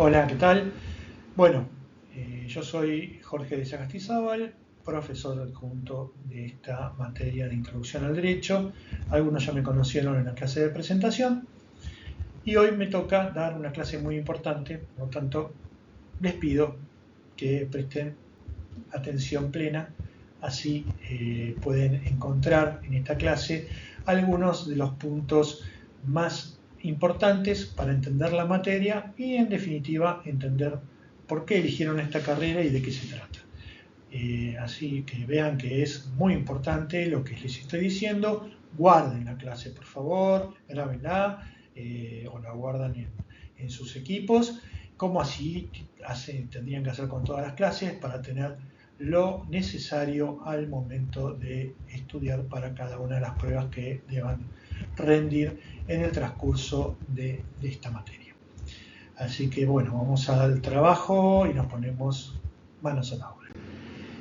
Hola, ¿qué tal? Bueno, yo soy Jorge de Sagastizábal, profesor adjunto de esta materia de Introducción al Derecho. Algunos ya me conocieron en la clase de presentación y hoy me toca dar una clase muy importante, por lo tanto les pido que presten atención plena, así pueden encontrar en esta clase algunos de los puntos más importantes para entender la materia y en definitiva entender por qué eligieron esta carrera y de qué se trata. Así que vean que es muy importante lo que les estoy diciendo. Guarden la clase, por favor, grábenla o la guardan en sus equipos, como así tendrían que hacer con todas las clases para tener lo necesario al momento de estudiar para cada una de las pruebas que deban rendir en el transcurso de esta materia. Así que bueno, vamos al trabajo y nos ponemos manos a la obra.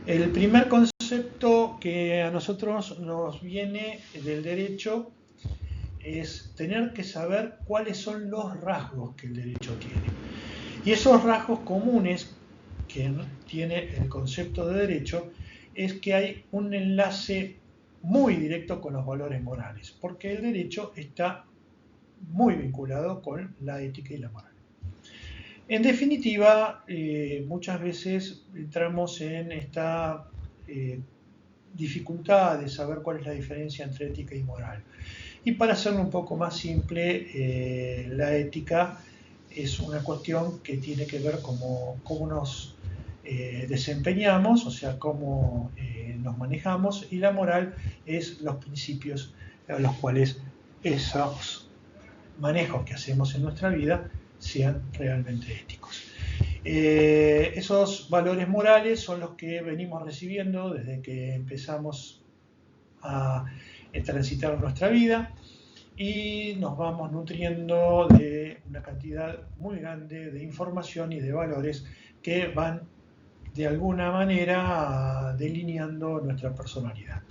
El primer concepto que a nosotros nos viene del derecho es tener que saber cuáles son los rasgos que el derecho tiene. Y esos rasgos comunes que tiene el concepto de derecho es que hay un enlace muy directo con los valores morales, porque el derecho está muy vinculado con la ética y la moral. En definitiva, muchas veces entramos en esta dificultad de saber cuál es la diferencia entre ética y moral. Y para hacerlo un poco más simple, la ética es una cuestión que tiene que ver cómo nos desempeñamos, o sea, cómo nos manejamos, y la moral es los principios a los cuales esos manejos que hacemos en nuestra vida sean realmente éticos. Esos valores morales son los que venimos recibiendo desde que empezamos a transitar nuestra vida y nos vamos nutriendo de una cantidad muy grande de información y de valores que van de alguna manera delineando nuestra personalidad.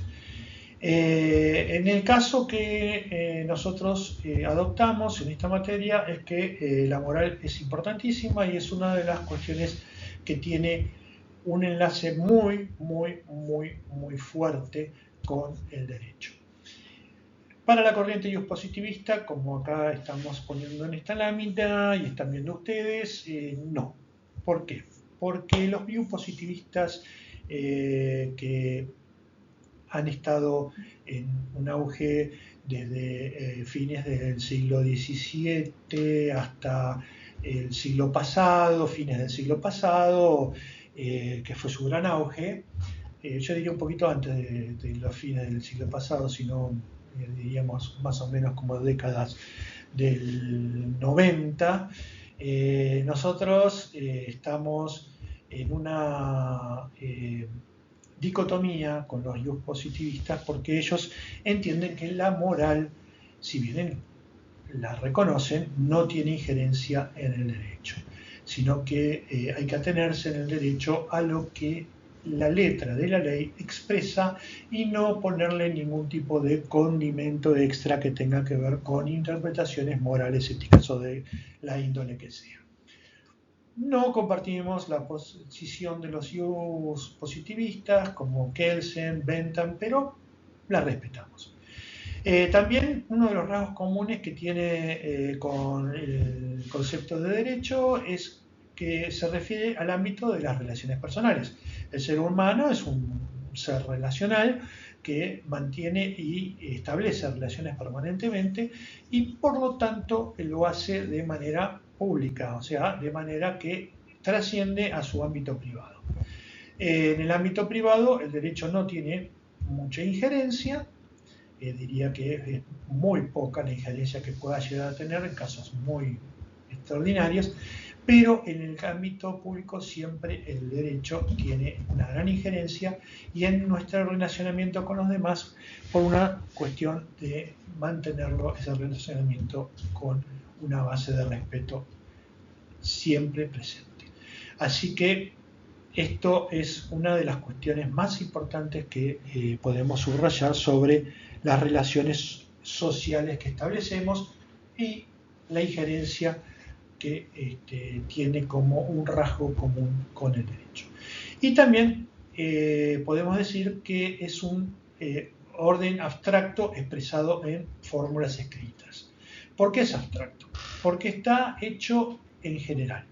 En el caso que nosotros adoptamos en esta materia es que la moral es importantísima y es una de las cuestiones que tiene un enlace muy fuerte con el derecho. Para la corriente positivista, como acá estamos poniendo en esta lámina y están viendo ustedes, no. ¿Por qué? Porque los positivistas que han estado en un auge desde fines del siglo XVII hasta el siglo pasado, fines del siglo pasado, que fue su gran auge. Yo diría un poquito antes de los fines del siglo pasado, sino diríamos más o menos como décadas del 90. Nosotros estamos en una dicotomía con los positivistas porque ellos entienden que la moral, si bien la reconocen, no tiene injerencia en el derecho, sino que hay que atenerse en el derecho a lo que la letra de la ley expresa y no ponerle ningún tipo de condimento extra que tenga que ver con interpretaciones morales, éticas o de la índole que sea. No compartimos la posición de los positivistas como Kelsen, Bentham, pero la respetamos. También uno de los rasgos comunes que tiene con el concepto de derecho es que se refiere al ámbito de las relaciones personales. El ser humano es un ser relacional que mantiene y establece relaciones permanentemente y por lo tanto lo hace de manera pública, o sea, de manera que trasciende a su ámbito privado. En el ámbito privado el derecho no tiene mucha injerencia, diría que es muy poca la injerencia que pueda llegar a tener en casos muy extraordinarios, pero en el ámbito público siempre el derecho tiene una gran injerencia y en nuestro relacionamiento con los demás por una cuestión de mantenerlo, ese relacionamiento con una base de respeto siempre presente. Así que esto es una de las cuestiones más importantes que podemos subrayar sobre las relaciones sociales que establecemos y la injerencia que tiene como un rasgo común con el derecho. Y también podemos decir que es un orden abstracto expresado en fórmulas escritas. ¿Por qué es abstracto? Porque está hecho en general,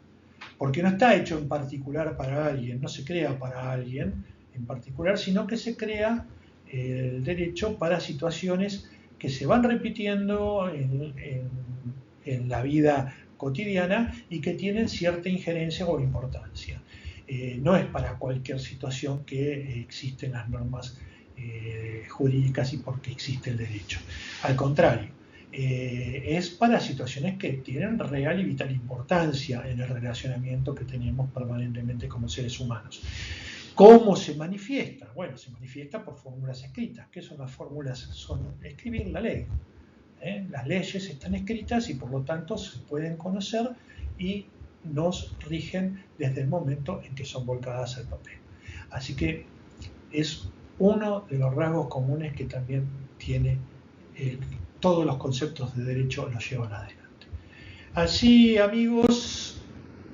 porque no está hecho en particular para alguien, no se crea para alguien en particular, sino que se crea el derecho para situaciones que se van repitiendo en la vida cotidiana y que tienen cierta injerencia o importancia. No es para cualquier situación que existen las normas jurídicas y porque existe el derecho. Al contrario, es para situaciones que tienen real y vital importancia en el relacionamiento que tenemos permanentemente como seres humanos. ¿Cómo se manifiesta? Bueno, se manifiesta por fórmulas escritas. ¿Qué son las fórmulas? Son escribir la ley. Las leyes están escritas y por lo tanto se pueden conocer y nos rigen desde el momento en que son volcadas al papel. Así que es uno de los rasgos comunes que también tiene todos los conceptos de derecho los llevan adelante. Así, amigos,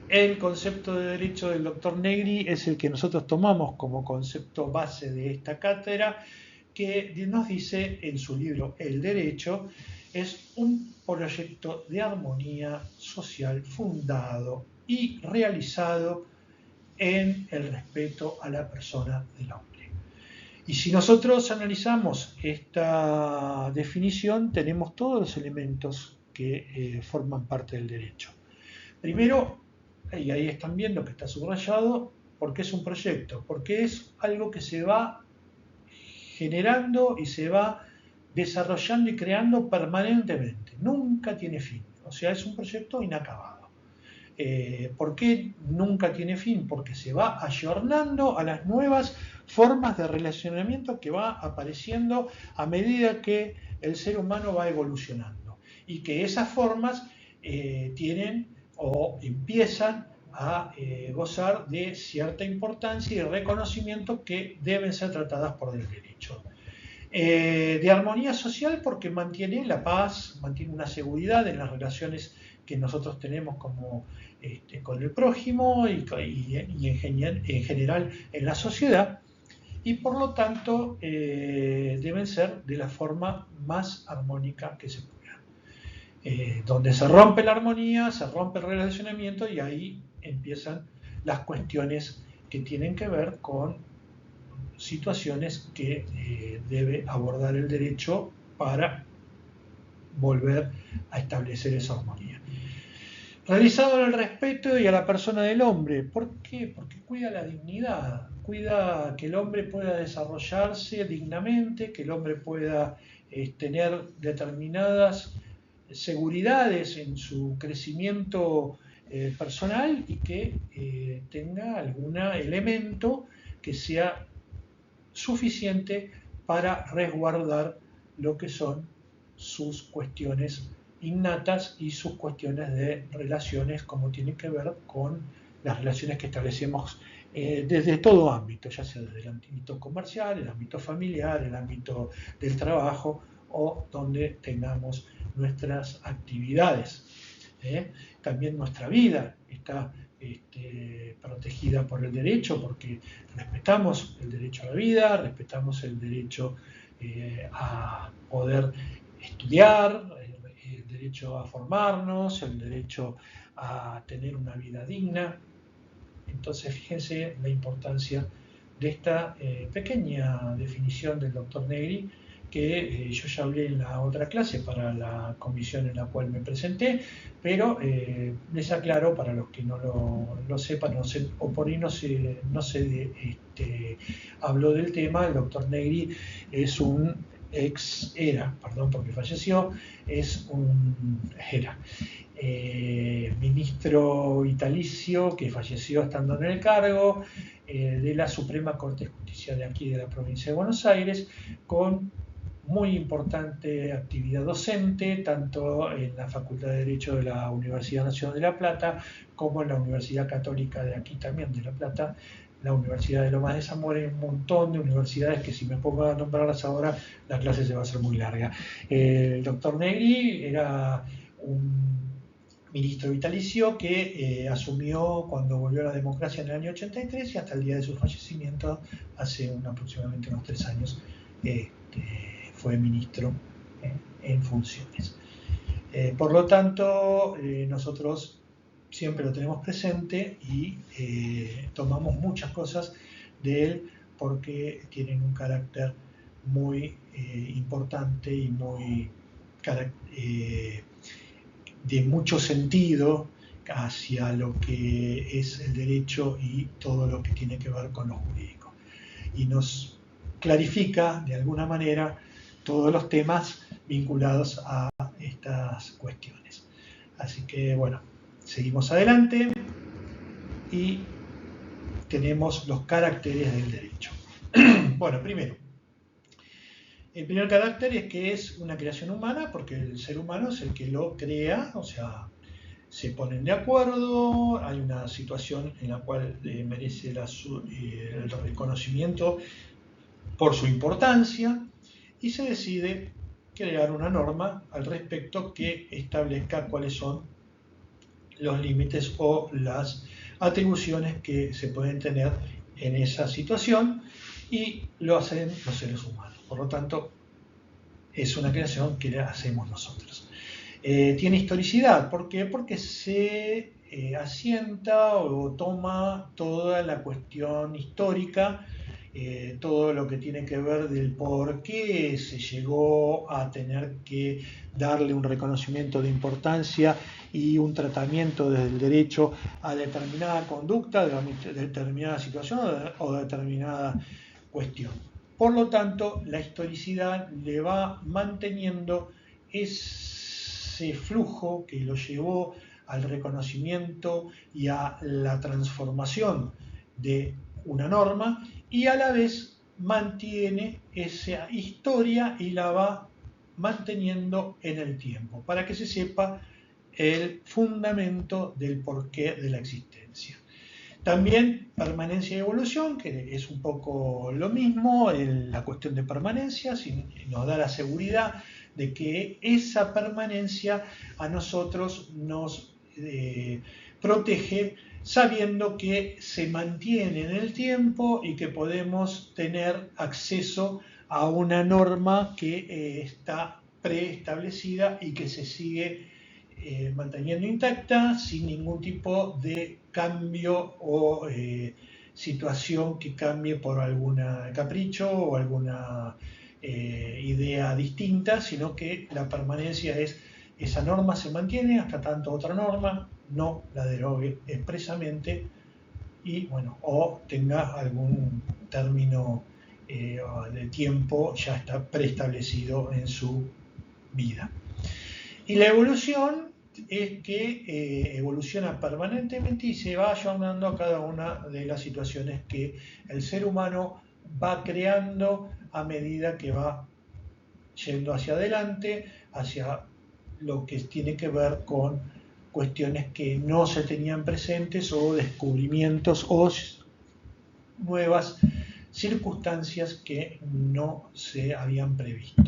el concepto de derecho del doctor Negri es el que nosotros tomamos como concepto base de esta cátedra, que nos dice en su libro El Derecho, es un proyecto de armonía social fundado y realizado en el respeto a la persona del hombre. Y si nosotros analizamos esta definición, tenemos todos los elementos que forman parte del derecho. Primero, y ahí están viendo que está subrayado, porque es un proyecto, porque es algo que se va generando y se va desarrollando y creando permanentemente. Nunca tiene fin. O sea, es un proyecto inacabado. ¿Por qué nunca tiene fin? Porque se va ayornando a las nuevas formas de relacionamiento que va apareciendo a medida que el ser humano va evolucionando. Y que esas formas tienen o empiezan a gozar de cierta importancia y reconocimiento que deben ser tratadas por el derecho. De armonía social porque mantiene la paz, mantiene una seguridad en las relaciones que nosotros tenemos como, con el prójimo y en general en la sociedad, y por lo tanto deben ser de la forma más armónica que se pueda. Donde se rompe la armonía, se rompe el relacionamiento y ahí empiezan las cuestiones que tienen que ver con situaciones que debe abordar el derecho para volver a establecer esa armonía. Realizado en el respeto y a la persona del hombre. ¿Por qué? Porque cuida la dignidad, cuida que el hombre pueda desarrollarse dignamente, que el hombre pueda tener determinadas seguridades en su crecimiento personal y que tenga algún elemento que sea suficiente para resguardar lo que son sus cuestiones innatas y sus cuestiones de relaciones, como tienen que ver con las relaciones que establecemos desde todo ámbito, ya sea desde el ámbito comercial, el ámbito familiar, el ámbito del trabajo o donde tengamos nuestras actividades. También nuestra vida está protegida por el derecho, porque respetamos el derecho a la vida, respetamos el derecho a poder estudiar, el derecho a formarnos, el derecho a tener una vida digna. Entonces, fíjense la importancia de esta pequeña definición del doctor Negri, que yo ya hablé en la otra clase para la comisión en la cual me presenté, pero les aclaro para los que no lo sepan o por ahí no se habló del tema. El doctor Negri es porque falleció, era ministro vitalicio que falleció estando en el cargo de la Suprema Corte de Justicia de aquí de la provincia de Buenos Aires, con muy importante actividad docente, tanto en la Facultad de Derecho de la Universidad Nacional de La Plata, como en la Universidad Católica de aquí también de La Plata, la Universidad de Lomas de Zamora, y un montón de universidades que si me pongo a nombrarlas ahora, la clase se va a hacer muy larga. El doctor Negri era un ministro vitalicio que asumió cuando volvió la democracia en el año 83 y hasta el día de su fallecimiento, hace aproximadamente unos 3 años, fue ministro en funciones. Por lo tanto, nosotros siempre lo tenemos presente y tomamos muchas cosas de él porque tienen un carácter muy importante y muy de mucho sentido hacia lo que es el derecho y todo lo que tiene que ver con lo jurídico. Y nos clarifica de alguna manera todos los temas vinculados a estas cuestiones. Así que bueno, seguimos adelante y tenemos los caracteres del derecho. Bueno, primero, el primer carácter es que es una creación humana, porque el ser humano es el que lo crea, o sea, se ponen de acuerdo, hay una situación en la cual merece el reconocimiento por su importancia y se decide crear una norma al respecto que establezca cuáles son los límites o las atribuciones que se pueden tener en esa situación, y lo hacen los seres humanos. Por lo tanto, es una creación que hacemos nosotros. Tiene historicidad. ¿Por qué? Porque se asienta o toma toda la cuestión histórica, todo lo que tiene que ver del por qué se llegó a tener que darle un reconocimiento de importancia y un tratamiento desde el derecho a determinada conducta, de determinada situación o de determinada cuestión. Por lo tanto, la historicidad le va manteniendo ese flujo que lo llevó al reconocimiento y a la transformación de una norma, y a la vez mantiene esa historia y la va manteniendo en el tiempo, para que se sepa el fundamento del porqué de la existencia. También permanencia y evolución, que es un poco lo mismo, la cuestión de permanencia nos da la seguridad de que esa permanencia a nosotros nos protege, sabiendo que se mantiene en el tiempo y que podemos tener acceso a una norma que está preestablecida y que se sigue manteniendo intacta sin ningún tipo de cambio o situación que cambie por algún capricho o alguna idea distinta, sino que la permanencia es esa norma se mantiene hasta tanto otra norma no la derogue expresamente y bueno, o tenga algún término de tiempo ya está preestablecido en su vida. Y la evolución es que evoluciona permanentemente y se va ayornando a cada una de las situaciones que el ser humano va creando a medida que va yendo hacia adelante, hacia lo que tiene que ver con cuestiones que no se tenían presentes o descubrimientos o nuevas circunstancias que no se habían previsto.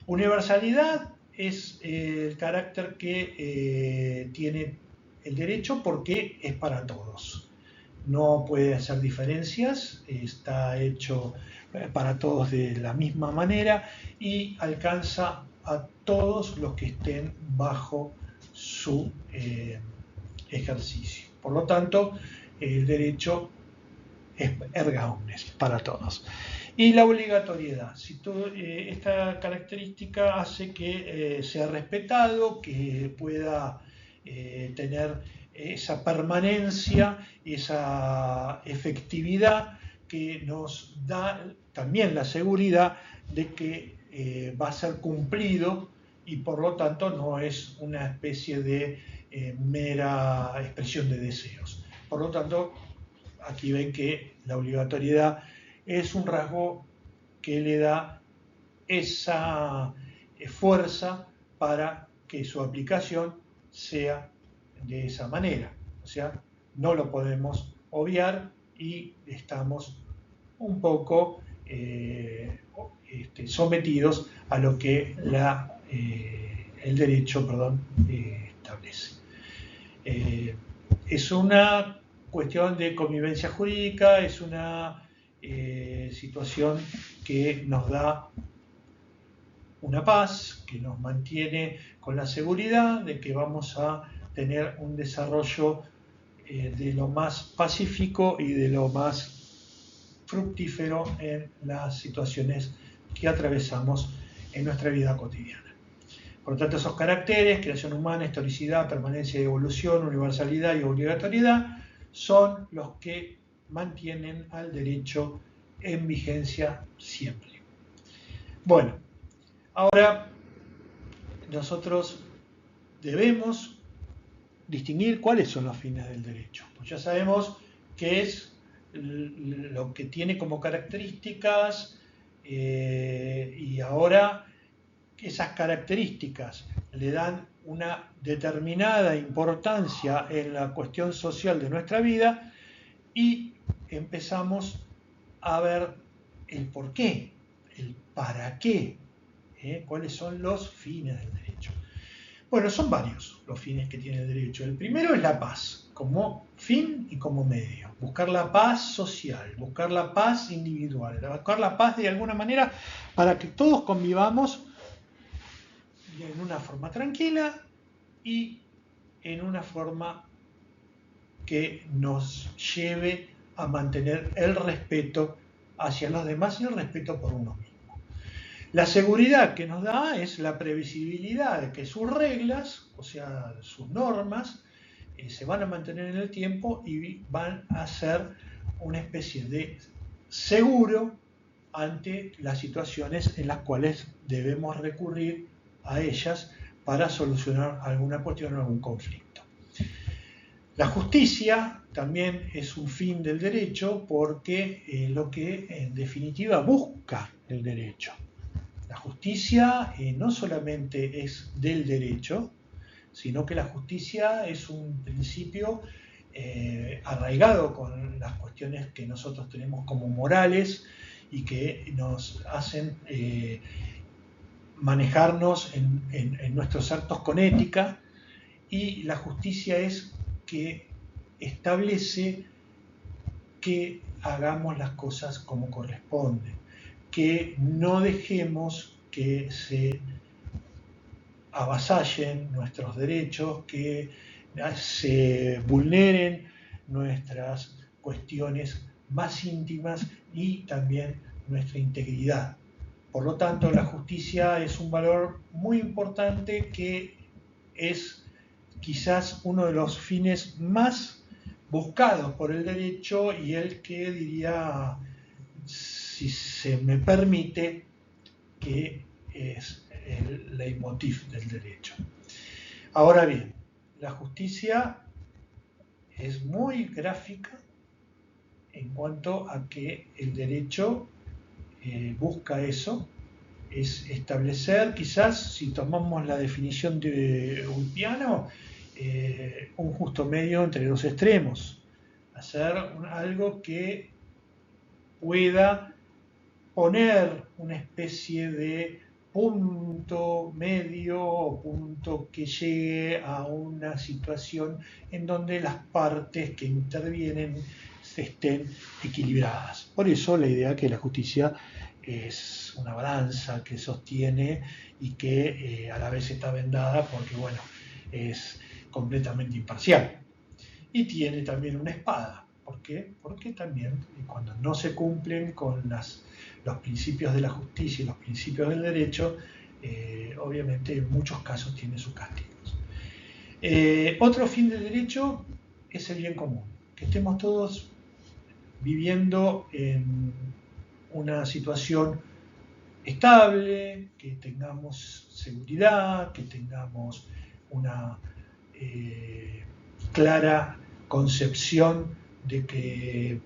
Universalidad es el carácter que tiene el derecho porque es para todos. No puede hacer diferencias, está hecho para todos de la misma manera y alcanza a todos los que estén bajo su ejercicio. Por lo tanto, el derecho es erga omnes, para todos. Y la obligatoriedad. Esta característica hace que sea respetado, que pueda tener esa permanencia, esa efectividad que nos da también la seguridad de que va a ser cumplido y por lo tanto no es una especie de mera expresión de deseos. Por lo tanto, aquí ven que la obligatoriedad es un rasgo que le da esa fuerza para que su aplicación sea de esa manera. O sea, no lo podemos obviar y estamos un poco sometidos a lo que el derecho establece. es una cuestión de convivencia jurídica, es una situación que nos da una paz, que nos mantiene con la seguridad de que vamos a tener un desarrollo de lo más pacífico y de lo más fructífero en las situaciones que atravesamos en nuestra vida cotidiana. Por lo tanto, esos caracteres, creación humana, historicidad, permanencia y evolución, universalidad y obligatoriedad, son los que mantienen al derecho en vigencia siempre. Bueno, ahora nosotros debemos distinguir cuáles son los fines del derecho. Pues ya sabemos qué es lo que tiene como características y ahora esas características le dan una determinada importancia en la cuestión social de nuestra vida y empezamos a ver el por qué, el para qué, cuáles son los fines del derecho. Bueno, son varios los fines que tiene el derecho. El primero es la paz, como fin y como medio. Buscar la paz social, buscar la paz individual, buscar la paz de alguna manera para que todos convivamos en una forma tranquila y en una forma que nos lleve a mantener el respeto hacia los demás y el respeto por uno mismo. La seguridad que nos da es la previsibilidad de que sus reglas, o sea, sus normas, se van a mantener en el tiempo y van a ser una especie de seguro ante las situaciones en las cuales debemos recurrir a ellas para solucionar alguna cuestión o algún conflicto. La justicia también es un fin del derecho porque lo que en definitiva busca el derecho. La justicia no solamente es del derecho, sino que la justicia es un principio arraigado con las cuestiones que nosotros tenemos como morales y que nos hacen manejarnos en nuestros actos con ética, y la justicia es que establece que hagamos las cosas como corresponde, que no dejemos que se avasallen nuestros derechos, que se vulneren nuestras cuestiones más íntimas y también nuestra integridad. Por lo tanto, la justicia es un valor muy importante que es quizás uno de los fines más buscados por el derecho y el que diría, si se me permite, que es el leitmotiv del derecho. Ahora bien, la justicia es muy gráfica en cuanto a que el derecho busca eso, es establecer, quizás, si tomamos la definición de Ulpiano, un justo medio entre los extremos, hacer algo que pueda poner una especie de punto medio o punto que llegue a una situación en donde las partes que intervienen estén equilibradas. Por eso la idea que la justicia es una balanza que sostiene y que a la vez está vendada porque, bueno, es completamente imparcial. Y tiene también una espada. ¿Por qué? Porque también cuando no se cumplen con los principios de la justicia y los principios del derecho, obviamente en muchos casos tiene sus castigos. Otro fin del derecho es el bien común, que estemos todos viviendo en una situación estable, que tengamos seguridad, que tengamos una clara concepción de que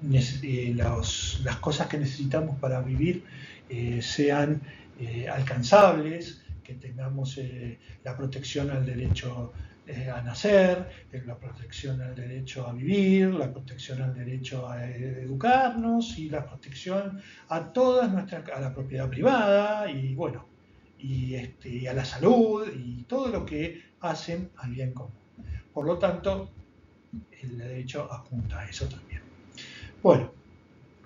las cosas que necesitamos para vivir sean alcanzables, que tengamos la protección al derecho a nacer, la protección al derecho a vivir, la protección al derecho a educarnos y la protección a a la propiedad privada y bueno, a la salud y todo lo que hacen al bien común. Por lo tanto, el derecho apunta a eso también. Bueno,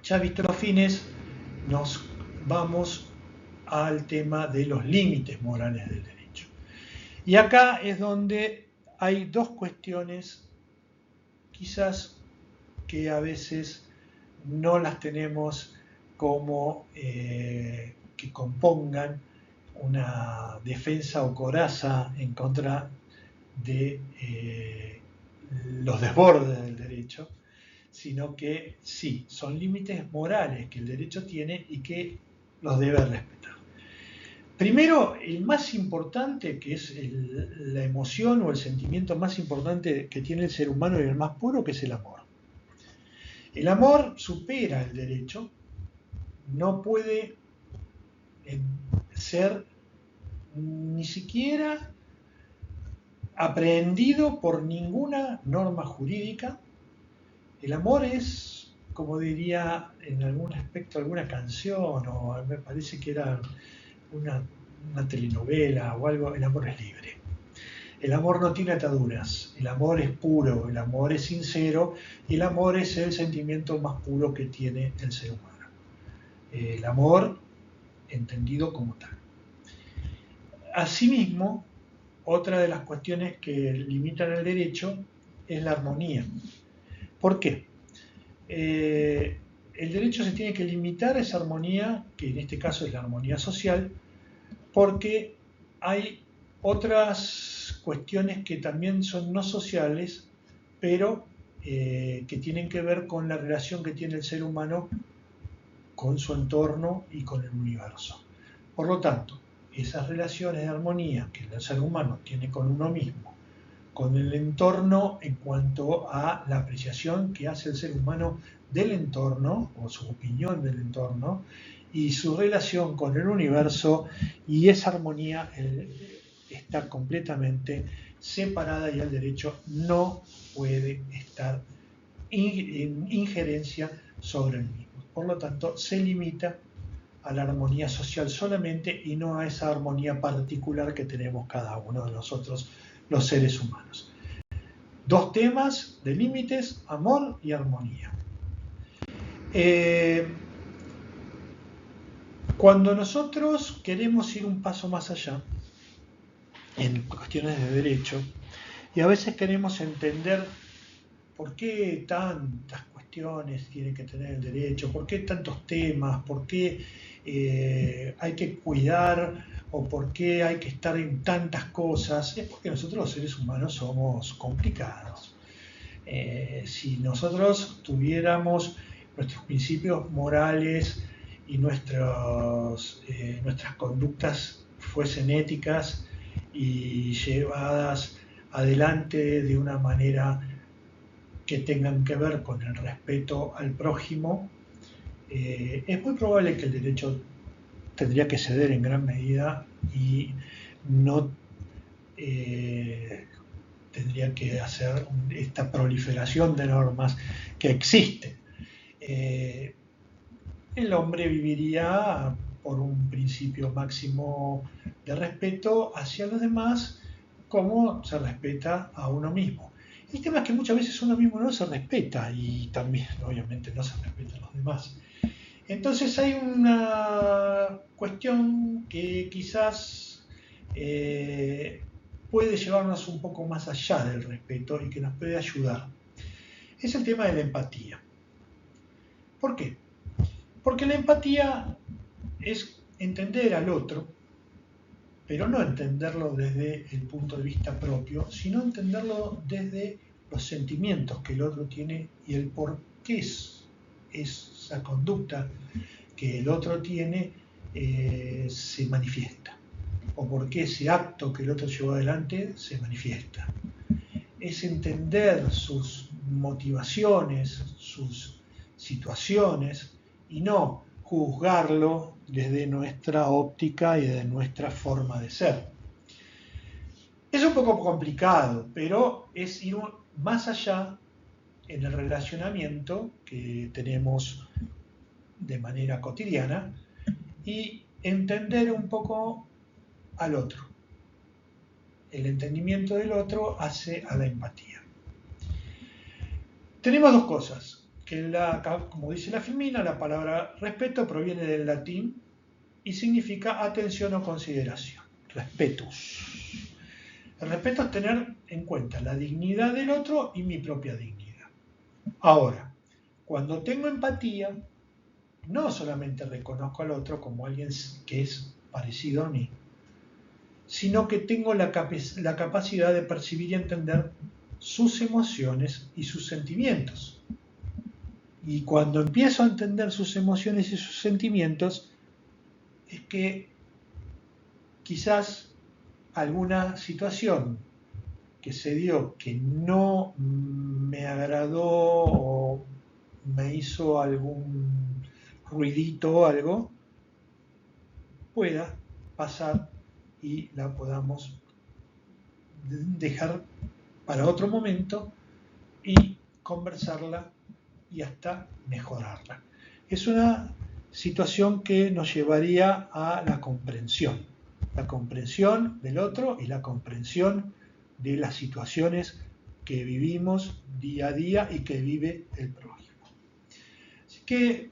ya visto los fines, nos vamos al tema de los límites morales del derecho. Y acá es donde hay dos cuestiones quizás que a veces no las tenemos como que compongan una defensa o coraza en contra de los desbordes del derecho, sino que sí, son límites morales que el derecho tiene y que los debe respetar. Primero, el más importante, que es la emoción o el sentimiento más importante que tiene el ser humano y el más puro, que es el amor. El amor supera el derecho, no puede ser ni siquiera aprehendido por ninguna norma jurídica. El amor es, como diría en algún aspecto alguna canción, o me parece que era una telenovela o algo, el amor es libre. El amor no tiene ataduras, el amor es puro, el amor es sincero y el amor es el sentimiento más puro que tiene el ser humano. El amor entendido como tal. Asimismo, otra de las cuestiones que limitan el derecho es la armonía. ¿Por qué? El derecho se tiene que limitar a esa armonía, que en este caso es la armonía social, porque hay otras cuestiones que también son no sociales, pero que tienen que ver con la relación que tiene el ser humano con su entorno y con el universo. Por lo tanto, esas relaciones de armonía que el ser humano tiene con uno mismo, con el entorno en cuanto a la apreciación que hace el ser humano del entorno o su opinión del entorno y su relación con el universo, y esa armonía está completamente separada y el derecho no puede estar en injerencia sobre el mismo. Por lo tanto, se limita a la armonía social solamente y no a esa armonía particular que tenemos cada uno de nosotros, los seres humanos. Dos temas de límites, amor y armonía. Cuando nosotros queremos ir un paso más allá en cuestiones de derecho, y a veces queremos entender por qué tantas cuestiones tiene que tener el derecho, por qué tantos temas, por qué hay que cuidar o por qué hay que estar en tantas cosas, es porque nosotros los seres humanos somos complicados. Si nosotros tuviéramos nuestros principios morales y nuestras conductas fuesen éticas y llevadas adelante de una manera que tengan que ver con el respeto al prójimo, es muy probable que el derecho tendría que ceder en gran medida y no tendría que hacer esta proliferación de normas que existen. El hombre viviría por un principio máximo de respeto hacia los demás, como se respeta a uno mismo. El tema es que muchas veces uno mismo no se respeta y también obviamente no se respeta a los demás. Entonces hay una cuestión que quizás puede llevarnos un poco más allá del respeto y que nos puede ayudar. Es el tema de la empatía. ¿Por qué? Porque la empatía es entender al otro, pero no entenderlo desde el punto de vista propio, sino entenderlo desde los sentimientos que el otro tiene y el por qué esa conducta que el otro tiene se manifiesta, o por qué ese acto que el otro llevó adelante se manifiesta. Es entender sus motivaciones, sus situaciones, y no juzgarlo desde nuestra óptica y de nuestra forma de ser. Es un poco complicado, pero es ir más allá en el relacionamiento que tenemos de manera cotidiana y entender un poco al otro. El entendimiento del otro hace a la empatía. Tenemos dos cosas, que como dice la Filmina, la palabra respeto proviene del latín y significa atención o consideración, respetus. El respeto es tener en cuenta la dignidad del otro y mi propia dignidad. Ahora, cuando tengo empatía, no solamente reconozco al otro como alguien que es parecido a mí, sino que tengo la capacidad de percibir y entender sus emociones y sus sentimientos. Y cuando empiezo a entender sus emociones y sus sentimientos, es que quizás alguna situación que se dio que no me agradó o me hizo algún ruidito o algo, pueda pasar y la podamos dejar para otro momento y conversarla y hasta mejorarla. Es una situación que nos llevaría a la comprensión del otro y la comprensión de las situaciones que vivimos día a día y que vive el prójimo. Así que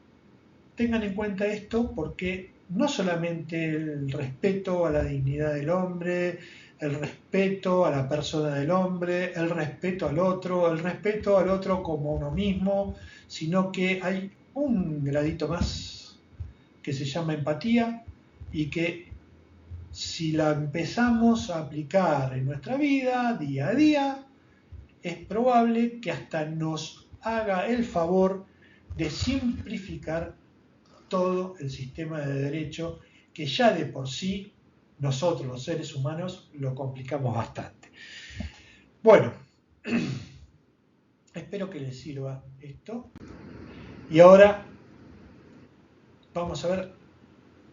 tengan en cuenta esto, porque no solamente el respeto a la dignidad del hombre, el respeto a la persona del hombre, el respeto al otro como uno mismo, sino que hay un gradito más que se llama empatía y que si la empezamos a aplicar en nuestra vida día a día, es probable que hasta nos haga el favor de simplificar todo el sistema de derecho, que ya de por sí nosotros los seres humanos lo complicamos bastante. Bueno, espero que les sirva esto. Y ahora vamos a ver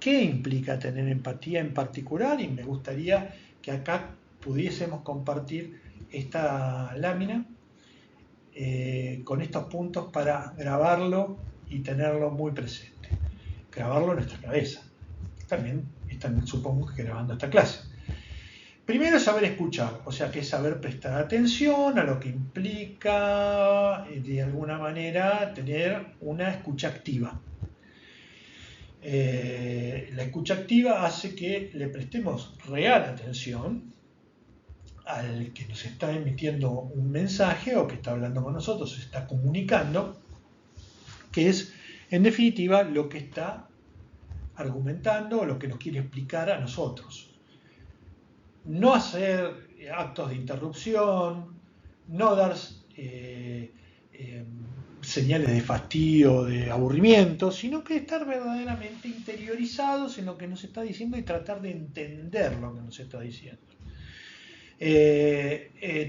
qué implica tener empatía en particular, y me gustaría que acá pudiésemos compartir esta lámina con estos puntos para grabarlo y tenerlo muy presente. Grabarlo en nuestra cabeza. También están, supongo que grabando esta clase. Primero, saber escuchar, o sea, que es saber prestar atención a lo que implica, de alguna manera, tener una escucha activa. La escucha activa hace que le prestemos real atención al que nos está emitiendo un mensaje o que está hablando con nosotros, se está comunicando, que es, en definitiva, lo que está argumentando o lo que nos quiere explicar a nosotros. No hacer actos de interrupción, no dar señales de fastidio, de aburrimiento, sino que estar verdaderamente interiorizados en lo que nos está diciendo y tratar de entender lo que nos está diciendo.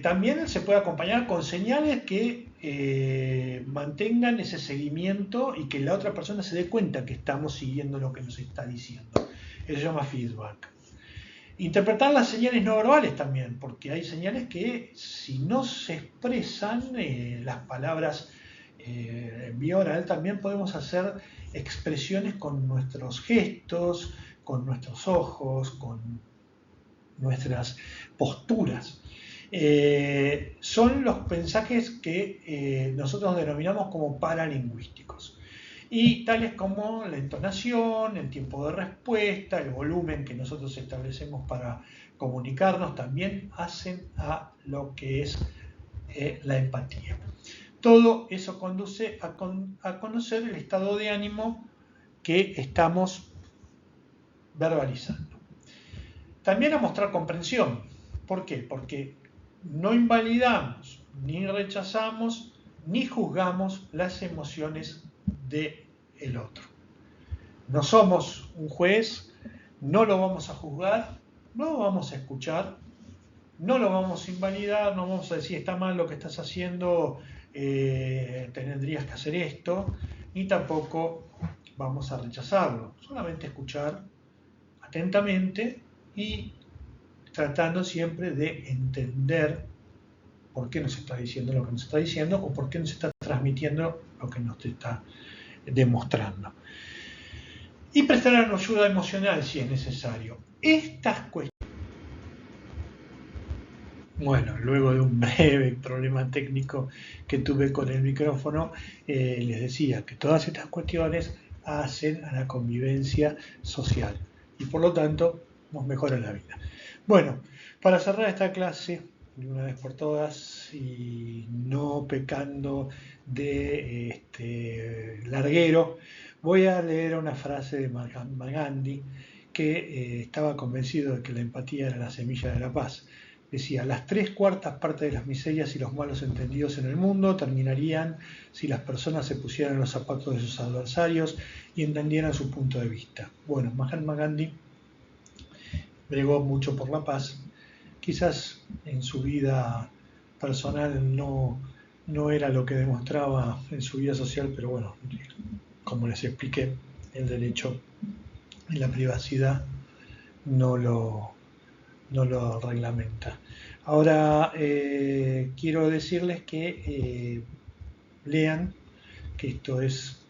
También se puede acompañar con señales que mantengan ese seguimiento y que la otra persona se dé cuenta que estamos siguiendo lo que nos está diciendo. Eso se llama feedback. Interpretar las señales no verbales también, porque hay señales que si no se expresan, las palabras en vía oral, también podemos hacer expresiones con nuestros gestos, con nuestros ojos, con nuestras posturas. Son los mensajes que nosotros denominamos como paralingüísticos. Y tales como la entonación, el tiempo de respuesta, el volumen que nosotros establecemos para comunicarnos, también hacen a lo que es la empatía. Todo eso conduce a conocer el estado de ánimo que estamos verbalizando. También a mostrar comprensión. ¿Por qué? Porque no invalidamos, ni rechazamos, ni juzgamos las emociones del otro. No somos un juez, no lo vamos a juzgar, no lo vamos a escuchar, no lo vamos a invalidar, no vamos a decir está mal lo que estás haciendo, tendrías que hacer esto, ni tampoco vamos a rechazarlo. Solamente escuchar atentamente y tratando siempre de entender por qué nos está diciendo lo que nos está diciendo o por qué nos está transmitiendo lo que nos está demostrando. Y prestar ayuda emocional si es necesario. Estas cuestiones Bueno, luego de un breve problema técnico que tuve con el micrófono, les decía que todas estas cuestiones hacen a la convivencia social y por lo tanto nos mejoran la vida. Bueno, para cerrar esta clase de una vez por todas y no pecando de larguero, voy a leer una frase de Mahatma Gandhi que estaba convencido de que la empatía era la semilla de la paz. Decía, las 3/4 de las miserias y los malos entendidos en el mundo terminarían si las personas se pusieran en los zapatos de sus adversarios y entendieran su punto de vista. Bueno, Mahatma Gandhi bregó mucho por la paz. Quizás en su vida personal no era lo que demostraba en su vida social, pero bueno, como les expliqué, el derecho y la privacidad no lo, no lo reglamenta. Ahora, quiero decirles que lean, que esto es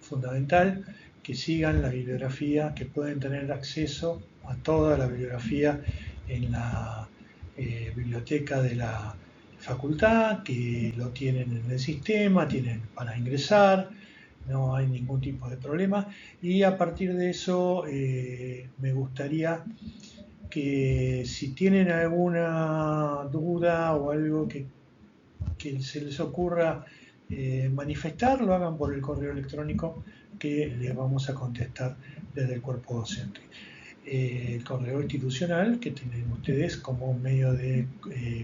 fundamental, que sigan la bibliografía, que pueden tener acceso a toda la bibliografía en la biblioteca de la facultad, que lo tienen en el sistema, tienen para ingresar, no hay ningún tipo de problema. Y a partir de eso, me gustaría que si tienen alguna duda o algo que se les ocurra manifestar, lo hagan por el correo electrónico que les vamos a contestar desde el cuerpo docente. El correo institucional que tienen ustedes como un medio de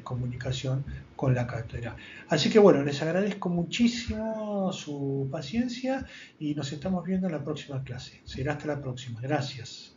comunicación con la cátedra. Así que bueno, les agradezco muchísimo su paciencia y nos estamos viendo en la próxima clase. Será hasta la próxima. Gracias.